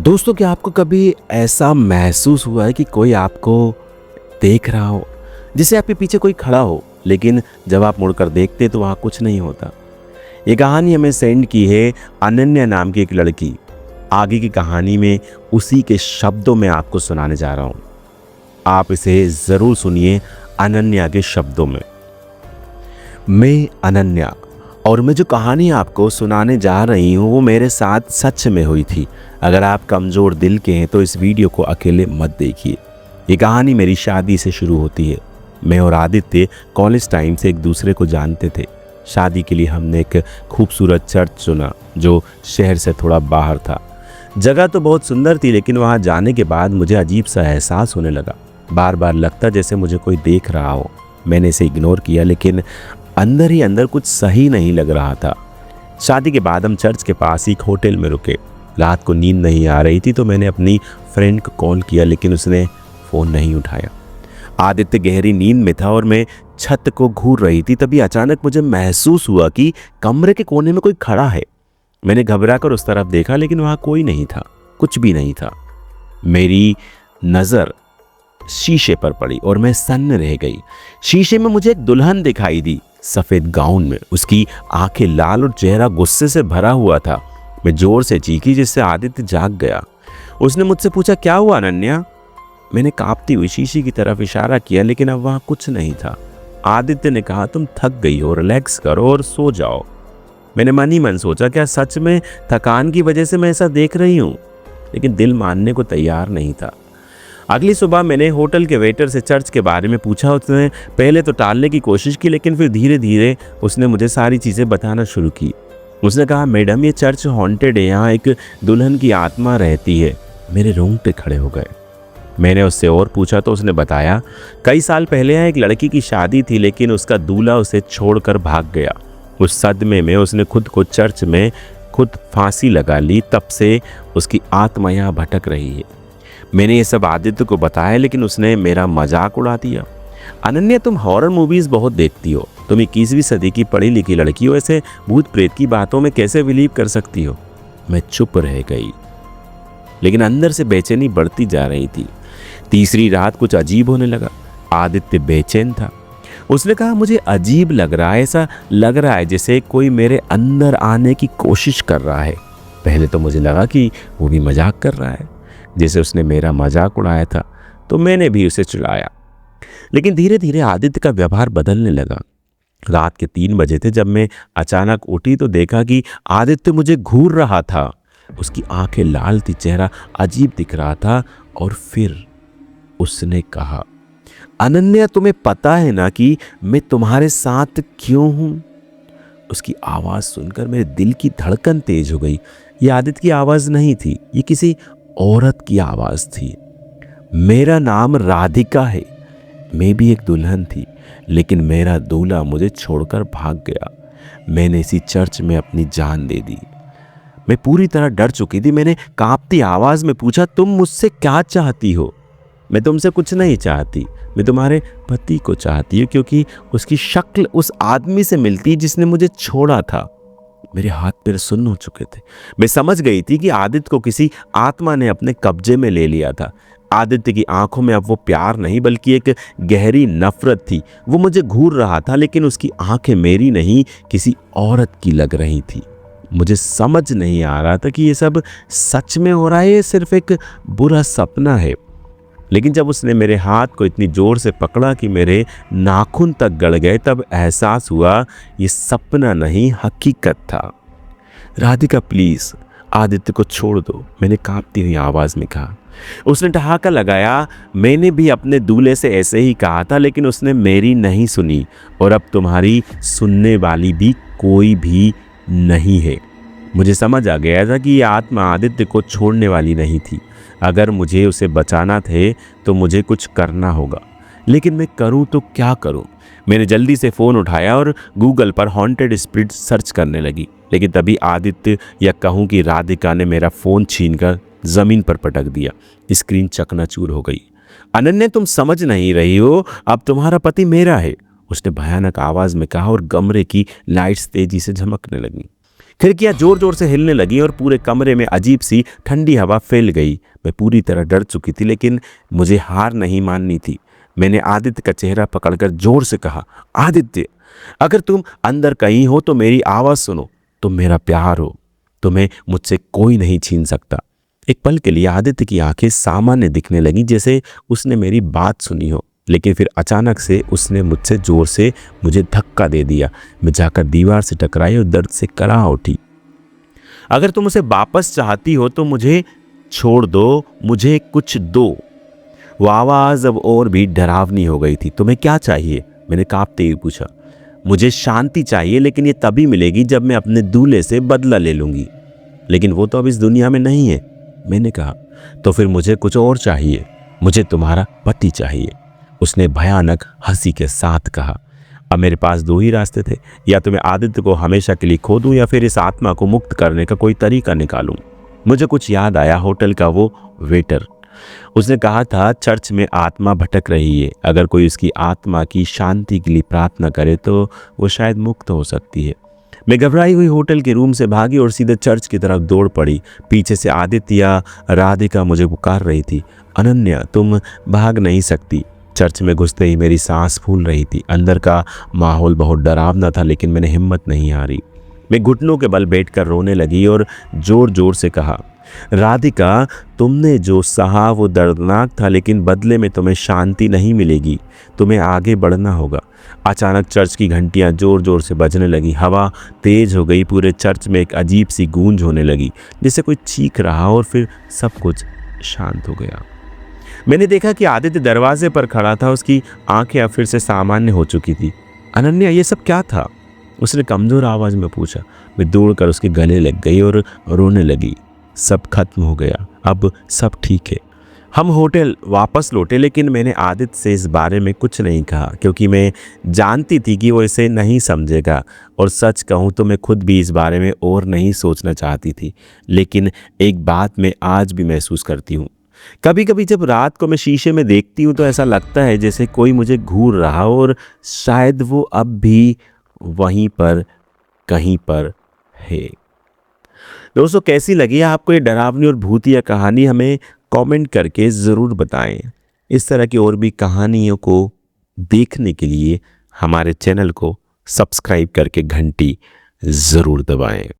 दोस्तों, क्या आपको कभी ऐसा महसूस हुआ है कि कोई आपको देख रहा हो, जैसे आपके पीछे कोई खड़ा हो, लेकिन जब आप मुड़कर देखते तो वहाँ कुछ नहीं होता। ये कहानी हमें सेंड की है अनन्या नाम की एक लड़की। आगे की कहानी में उसी के शब्दों में आपको सुनाने जा रहा हूँ। आप इसे ज़रूर सुनिए अनन्या के शब्दों में। मैं अनन्या, और मैं जो कहानी आपको सुनाने जा रही हूँ वो मेरे साथ सच में हुई थी। अगर आप कमज़ोर दिल के हैं तो इस वीडियो को अकेले मत देखिए। ये कहानी मेरी शादी से शुरू होती है। मैं और आदित्य कॉलेज टाइम से एक दूसरे को जानते थे। शादी के लिए हमने एक खूबसूरत चर्च चुना जो शहर से थोड़ा बाहर था। जगह तो बहुत सुंदर थी, लेकिन वहाँ जाने के बाद मुझे अजीब सा एहसास होने लगा। बार बार लगता जैसे मुझे कोई देख रहा हो। मैंने इसे इग्नोर किया, लेकिन अंदर ही अंदर कुछ सही नहीं लग रहा था। शादी के बाद हम चर्च के पास ही एक होटल में रुके। रात को नींद नहीं आ रही थी तो मैंने अपनी फ्रेंड को कॉल किया, लेकिन उसने फ़ोन नहीं उठाया। आदित्य गहरी नींद में था और मैं छत को घूर रही थी। तभी अचानक मुझे महसूस हुआ कि कमरे के कोने में कोई खड़ा है। मैंने घबरा कर उस तरफ देखा, लेकिन वहाँ कोई नहीं था, कुछ भी नहीं था। मेरी नज़र शीशे पर पड़ी और मैं सन्न रह गई। शीशे में मुझे एक दुल्हन दिखाई दी, सफ़ेद गाउन में। उसकी आंखें लाल और चेहरा गुस्से से भरा हुआ था। मैं जोर से चीखी, जिससे आदित्य जाग गया। उसने मुझसे पूछा, क्या हुआ अनन्या? मैंने कांपती हुई शीशे की तरफ इशारा किया, लेकिन अब वहाँ कुछ नहीं था। आदित्य ने कहा, तुम थक गई हो, रिलैक्स करो और सो जाओ। मैंने मन ही मन सोचा, क्या सच में थकान की वजह से मैं ऐसा देख रही हूँ? लेकिन दिल मानने को तैयार नहीं था। अगली सुबह मैंने होटल के वेटर से चर्च के बारे में पूछा। उसने पहले तो टालने की कोशिश की, लेकिन फिर धीरे धीरे उसने मुझे सारी चीज़ें बताना शुरू की। उसने कहा, मैडम ये चर्च हॉन्टेड है, यहाँ एक दुल्हन की आत्मा रहती है। मेरे रोंगटे खड़े हो गए। मैंने उससे और पूछा तो उसने बताया, कई साल पहले यहाँ एक लड़की की शादी थी, लेकिन उसका दूल्हा उसे छोड़कर भाग गया। उस सदमे में उसने खुद को चर्च में खुद फांसी लगा ली। तब से उसकी आत्मा यहाँ भटक रही है। मैंने ये सब आदित्य को बताया, लेकिन उसने मेरा मजाक उड़ा दिया। अनन्या, तुम हॉरर मूवीज़ बहुत देखती हो, तुम 21वीं सदी की पढ़ी लिखी लड़की हो, ऐसे भूत प्रेत की बातों में कैसे बिलीव कर सकती हो? मैं चुप रह गई, लेकिन अंदर से बेचैनी बढ़ती जा रही थी। तीसरी रात कुछ अजीब होने लगा। आदित्य बेचैन था। उसने कहा, मुझे अजीब लग रहा है, ऐसा लग रहा है जैसे कोई मेरे अंदर आने की कोशिश कर रहा है। पहले तो मुझे लगा कि वो भी मजाक कर रहा है, जैसे उसने मेरा मजाक उड़ाया था, तो मैंने भी उसे चिढ़ाया। लेकिन धीरे धीरे आदित्य का व्यवहार बदलने लगा। रात के 3 बजे थे जब मैं अचानक उठी तो देखा कि आदित्य मुझे घूर रहा था। उसकी आंखें लाल थी, चेहरा अजीब दिख रहा था। और फिर उसने कहा, अनन्या, तुम्हें पता है ना कि मैं तुम्हारे साथ क्यों हूं? उसकी आवाज़ सुनकर मेरे दिल की धड़कन तेज हो गई। ये आदित्य की आवाज़ नहीं थी, ये किसी औरत की आवाज़ थी। मेरा नाम राधिका है। मैं भी एक दुल्हन थी, लेकिन मेरा दूल्हा मुझे छोड़कर भाग गया। मैंने इसी चर्च में अपनी जान दे दी। मैं पूरी तरह डर चुकी थी। मैंने कांपती आवाज़ में पूछा, तुम मुझसे क्या चाहती हो? मैं तुमसे कुछ नहीं चाहती, मैं तुम्हारे पति को चाहती हूँ, क्योंकि उसकी शक्ल उस आदमी से मिलती जिसने मुझे छोड़ा था। मेरे हाथ पैर सुन्न हो चुके थे। मैं समझ गई थी कि आदित्य को किसी आत्मा ने अपने कब्जे में ले लिया था। आदित्य की आंखों में अब वो प्यार नहीं, बल्कि एक गहरी नफरत थी। वो मुझे घूर रहा था, लेकिन उसकी आंखें मेरी नहीं, किसी औरत की लग रही थी। मुझे समझ नहीं आ रहा था कि ये सब सच में हो रहा है, ये सिर्फ एक बुरा सपना है। लेकिन जब उसने मेरे हाथ को इतनी जोर से पकड़ा कि मेरे नाखून तक गड़ गए, तब एहसास हुआ ये सपना नहीं, हकीकत था। राधिका, प्लीज़ आदित्य को छोड़ दो, मैंने कांपती हुई आवाज़ में कहा। उसने ठहाका लगाया। मैंने भी अपने दूल्हे से ऐसे ही कहा था, लेकिन उसने मेरी नहीं सुनी, और अब तुम्हारी सुनने वाली भी कोई भी नहीं है। मुझे समझ आ गया था कि ये आत्मा आदित्य को छोड़ने वाली नहीं थी। अगर मुझे उसे बचाना थे तो मुझे कुछ करना होगा, लेकिन मैं करूं तो क्या करूं? मैंने जल्दी से फ़ोन उठाया और गूगल पर हॉन्टेड स्पिरिट सर्च करने लगी। लेकिन तभी आदित्य, या कहूं कि राधिका, ने मेरा फ़ोन छीनकर ज़मीन पर पटक दिया। स्क्रीन चकनाचूर हो गई। अनन्या, तुम समझ नहीं रही हो, अब तुम्हारा पति मेरा है, उसने भयानक आवाज़ में कहा, और कमरे की लाइट्स तेजी से झमकने लगी। खिड़कियां जोर जोर से हिलने लगी और पूरे कमरे में अजीब सी ठंडी हवा फैल गई। मैं पूरी तरह डर चुकी थी, लेकिन मुझे हार नहीं माननी थी। मैंने आदित्य का चेहरा पकड़कर जोर से कहा, आदित्य, अगर तुम अंदर कहीं हो तो मेरी आवाज़ सुनो। तुम मेरा प्यार हो, तुम्हें मुझसे कोई नहीं छीन सकता। एक पल के लिए आदित्य की आंखें सामान्य दिखने लगी, जैसे उसने मेरी बात सुनी हो, लेकिन फिर अचानक से उसने मुझसे जोर से मुझे धक्का दे दिया। मैं जाकर दीवार से टकराई और दर्द से कराह उठी। अगर तुम उसे वापस चाहती हो तो मुझे छोड़ दो, मुझे कुछ दो। वो आवाज़ अब और भी डरावनी हो गई थी। तुम्हें क्या चाहिए? मैंने कांपते हुए पूछा। मुझे शांति चाहिए, लेकिन ये तभी मिलेगी जब मैं अपने दूल्हे से बदला ले लूंगी। लेकिन वो तो अब इस दुनिया में नहीं है, मैंने कहा। तो फिर मुझे कुछ और चाहिए, मुझे तुम्हारा पति चाहिए, उसने भयानक हंसी के साथ कहा। अब मेरे पास दो ही रास्ते थे, या तो मैं आदित्य को हमेशा के लिए खो दूं या फिर इस आत्मा को मुक्त करने का कोई तरीका निकालूं। मुझे कुछ याद आया, होटल का वो वेटर, उसने कहा था चर्च में आत्मा भटक रही है, अगर कोई उसकी आत्मा की शांति के लिए प्रार्थना करे तो वो शायद मुक्त हो सकती है। मैं घबराई हुई होटल के रूम से भागी और सीधे चर्च की तरफ दौड़ पड़ी। पीछे से आदित्य, राधिका मुझे पुकार रही थी, अनन्या तुम भाग नहीं सकती। चर्च में घुसते ही मेरी सांस फूल रही थी। अंदर का माहौल बहुत डरावना था, लेकिन मैंने हिम्मत नहीं हारी। मैं घुटनों के बल बैठकर रोने लगी और जोर जोर से कहा, राधिका, तुमने जो सहा वो दर्दनाक था, लेकिन बदले में तुम्हें शांति नहीं मिलेगी, तुम्हें आगे बढ़ना होगा। अचानक चर्च की घंटियां जोर जोर से बजने लगी। हवा तेज हो गई। पूरे चर्च में एक अजीब सी गूंज होने लगी, जैसे कोई चीख रहा, और फिर सब कुछ शांत हो गया। मैंने देखा कि आदित्य दरवाजे पर खड़ा था। उसकी आंखें अब फिर से सामान्य हो चुकी थी। अनन्या, ये सब क्या था? उसने कमज़ोर आवाज़ में पूछा। मैं दौड़कर उसके गले लग गई और रोने लगी। सब खत्म हो गया, अब सब ठीक है। हम होटल वापस लौटे, लेकिन मैंने आदित्य से इस बारे में कुछ नहीं कहा, क्योंकि मैं जानती थी कि वो इसे नहीं समझेगा। और सच कहूँ तो मैं खुद भी इस बारे में और नहीं सोचना चाहती थी। लेकिन एक बात मैं आज भी महसूस करती हूँ। कभी कभी जब रात को मैं शीशे में देखती हूँ तो ऐसा लगता है जैसे कोई मुझे घूर रहा हो, और शायद वो अब भी वहीं पर कहीं पर है। दोस्तों, कैसी लगी आपको ये डरावनी और भूतिया कहानी? हमें कमेंट करके ज़रूर बताएं। इस तरह की और भी कहानियों को देखने के लिए हमारे चैनल को सब्सक्राइब करके घंटी ज़रूर दबाएं।